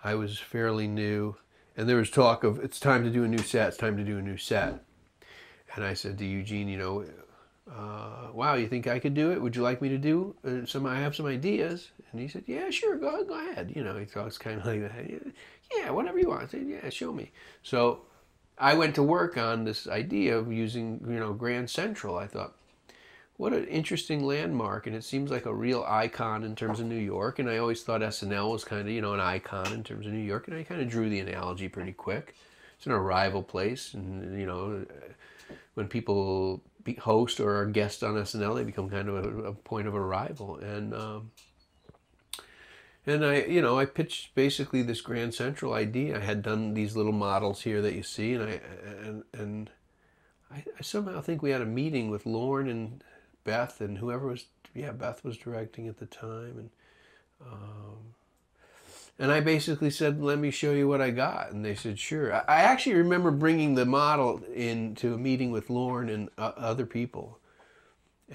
I was fairly new, and there was talk of it's time to do a new set. It's time to do a new set. And I said to Eugene, you know, wow, you think I could do it? Would you like me to do some? I have some ideas. And he said, yeah, sure, go ahead. You know, he talks kind of like that. Yeah, whatever you want. I said, yeah, show me. So I went to work on this idea of using, you know, Grand Central. I thought, what an interesting landmark, and it seems like a real icon in terms of New York. And I always thought SNL was kind of, you know, an icon in terms of New York, and I kind of drew the analogy pretty quick. It's an arrival place, and you know, when people host or are guests on SNL, they become kind of a point of arrival. And I, you know, I pitched basically this Grand Central idea. I had done these little models here that you see, and I somehow think we had a meeting with Lorne and Beth and whoever was, yeah, Beth was directing at the time, and I basically said, let me show you what I got. And they said, sure. I actually remember bringing the model into a meeting with Lorne and other people.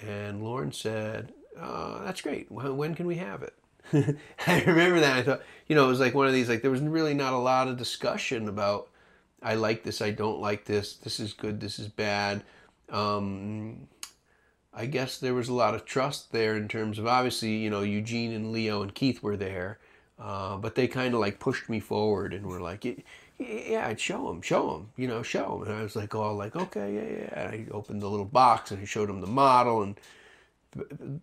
And Lorne said, that's great. When can we have it? I remember that. I thought, you know, it was like one of these, like there was really not a lot of discussion about, I like this, I don't like this, this is good, this is bad. I guess there was a lot of trust there in terms of, obviously, you know, Eugene and Leo and Keith were there. But they kind of like pushed me forward and were like, yeah, show them, you know, show them. And I was like, oh, like, okay, yeah. And I opened the little box and I showed them the model, and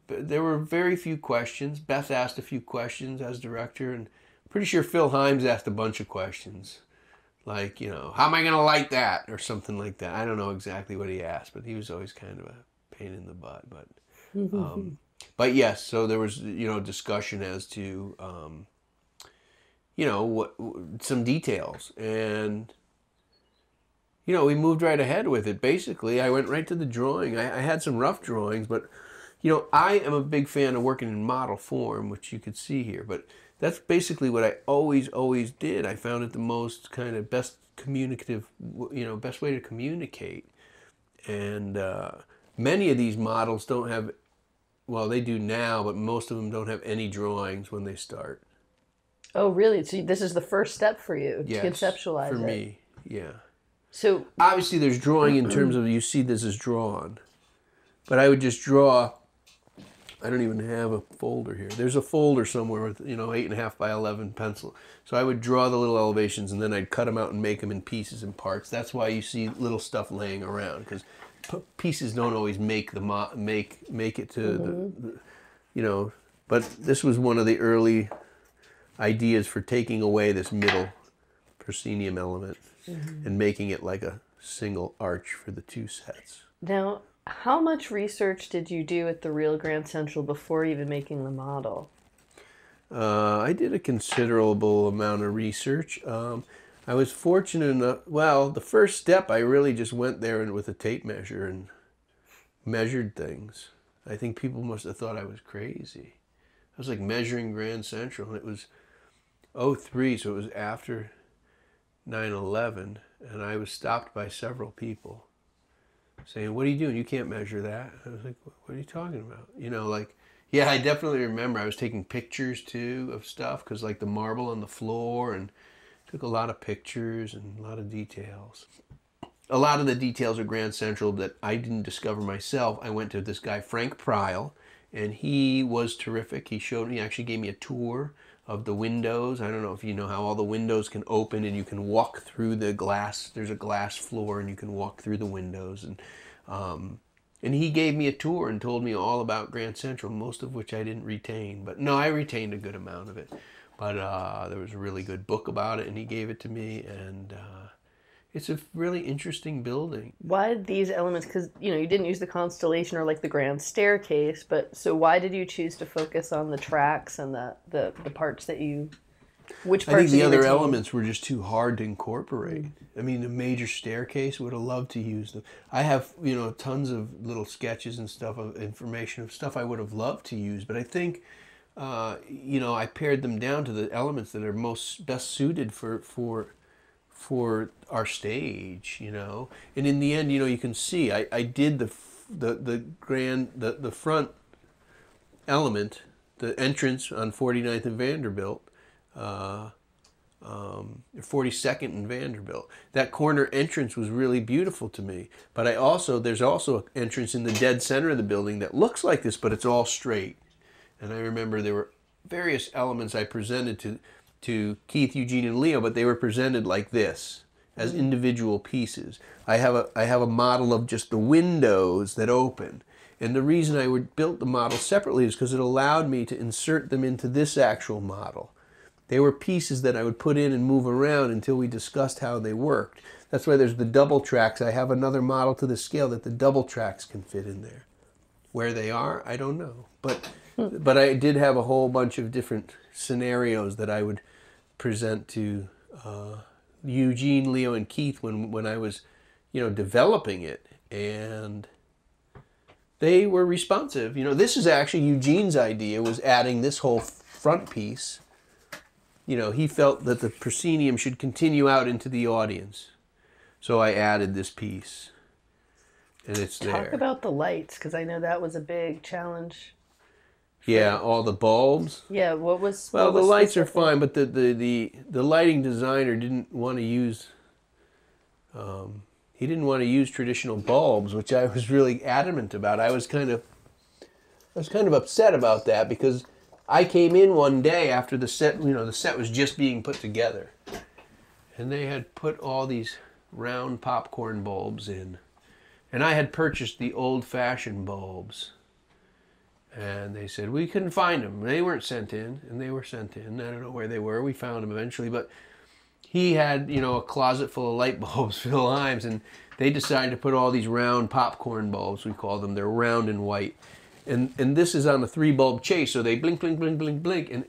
there were very few questions. Beth asked a few questions as director, and I'm pretty sure Phil Himes asked a bunch of questions. Like, you know, how am I going to light that? Or something like that. I don't know exactly what he asked, but he was always kind of a pain in the butt. But yes, so there was, you know, discussion as to, you know, some details, and you know, we moved right ahead with it. Basically, I went right to the drawing. I had some rough drawings, but you know, I am a big fan of working in model form, which you could see here. But that's basically what I always did. I found it the most kind of best communicative, you know, best way to communicate. And many of these models don't have, well, they do now, but most of them don't have any drawings when they start. Oh, really? So this is the first step for you to Yes, conceptualize for it. me, yeah. So Obviously, there's drawing in terms of you see this is drawn, but I would just draw. I don't even have a folder here. There's a folder somewhere with, you know, 8.5 by 11 pencil. So I would draw the little elevations, and then I'd cut them out and make them in pieces and parts. That's why you see little stuff laying around, because pieces don't always make the make it to the, you know. But this was one of the early ideas for taking away this middle proscenium element and making it like a single arch for the two sets. now, how much research did you do at the real Grand Central before even making the model? I did a considerable amount of research. I was fortunate enough, well, the first step, I really just went there and with a tape measure and measured things. I think people must have thought I was crazy. I was like measuring Grand Central, and it was 03, so it was after 9/11, and I was stopped by several people saying, what are you doing? You can't measure that. I was like, what are you talking about? You know, like, yeah, I definitely remember I was taking pictures too of stuff, because like the marble on the floor, and took a lot of pictures and a lot of details. A lot of the details of Grand Central that I didn't discover myself. I went to this guy, Frank Pryl, and he was terrific. He showed me, actually gave me a tour of the windows. I don't know if you know how all the windows can open and you can walk through the glass. There's a glass floor and you can walk through the windows. And he gave me a tour and told me all about Grand Central, most of which I didn't retain. But no, I retained a good amount of it. But there was a really good book about it, and he gave it to me. And it's a really interesting building. Why did these elements, because, you know, you didn't use the constellation or like the grand staircase, but so why did you choose to focus on the tracks and the parts that you, which parts I think did the you other retain? elements were just too hard to incorporate. I mean, the major staircase, would have loved to use them. I have, you know, tons of little sketches and stuff of information of stuff I would have loved to use, but I think, you know, I pared them down to the elements that are best suited for our stage, you know. And in the end, you know, you can see I did the front element, the entrance on 49th and Vanderbilt. 42nd and Vanderbilt. That corner entrance was really beautiful to me. But there's also an entrance in the dead center of the building that looks like this, but it's all straight. And I remember there were various elements I presented to Keith, Eugene, and Leo, but they were presented like this, as individual pieces. I have a model of just the windows that open. And the reason I built the model separately is because it allowed me to insert them into this actual model. They were pieces that I would put in and move around until we discussed how they worked. That's why there's the double tracks. I have another model to the scale that the double tracks can fit in there. Where they are, I don't know. But I did have a whole bunch of different scenarios that I would present to Eugene, Leo, and Keith when I was, developing it. And they were responsive. This is actually Eugene's idea, was adding this whole front piece. He felt that the proscenium should continue out into the audience. So I added this piece. And it's there. Talk about the lights, because I know that was a big challenge. Yeah, all the bulbs. Yeah, what was... Well, what the was lights are specific? fine, but the lighting designer didn't want to use... he didn't want to use traditional bulbs, which I was really adamant about. I was kind of upset about that because I came in one day after the set, the set was just being put together. And they had put all these round popcorn bulbs in. And I had purchased the old-fashioned bulbs. And they said, we couldn't find them. They weren't sent in, and they were sent in. I don't know where they were. We found them eventually. But he had, a closet full of light bulbs, Phil Himes, and they decided to put all these round popcorn bulbs, we call them. They're round and white. And this is on a 3-bulb chase, so they blink, blink, blink, blink, blink. And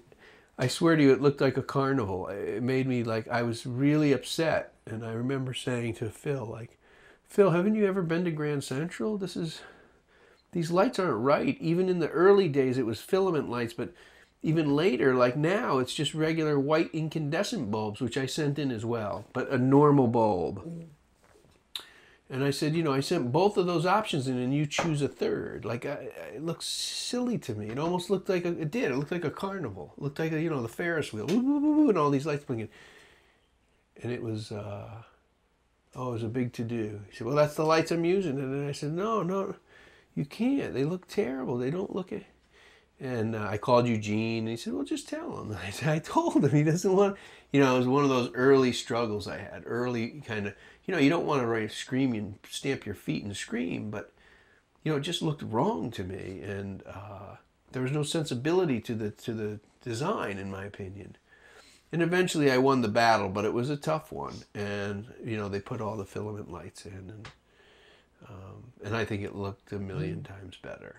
I swear to you, it looked like a carnival. It made me I was really upset. And I remember saying to Phil, Phil, haven't you ever been to Grand Central? These lights aren't right. Even in the early days, it was filament lights, but even later, like now, it's just regular white incandescent bulbs, which I sent in as well, but a normal bulb. And I said, I sent both of those options in, and you choose a third. It looks silly to me. It almost looked like it did. It looked like a carnival. It looked like the Ferris wheel, and all these lights blinking. And it was, it was a big to-do. He said, well, that's the lights I'm using. And then I said, no, you can't. They look terrible. They don't look it. And I called Eugene, and he said, well, just tell him. I told him. He doesn't want, it was one of those early struggles I had. Early kind of, you don't want to scream and stamp your feet and scream, but, it just looked wrong to me. And there was no sensibility to the design, in my opinion. And eventually I won the battle, but it was a tough one. And, they put all the filament lights in, and I think it looked a million times better.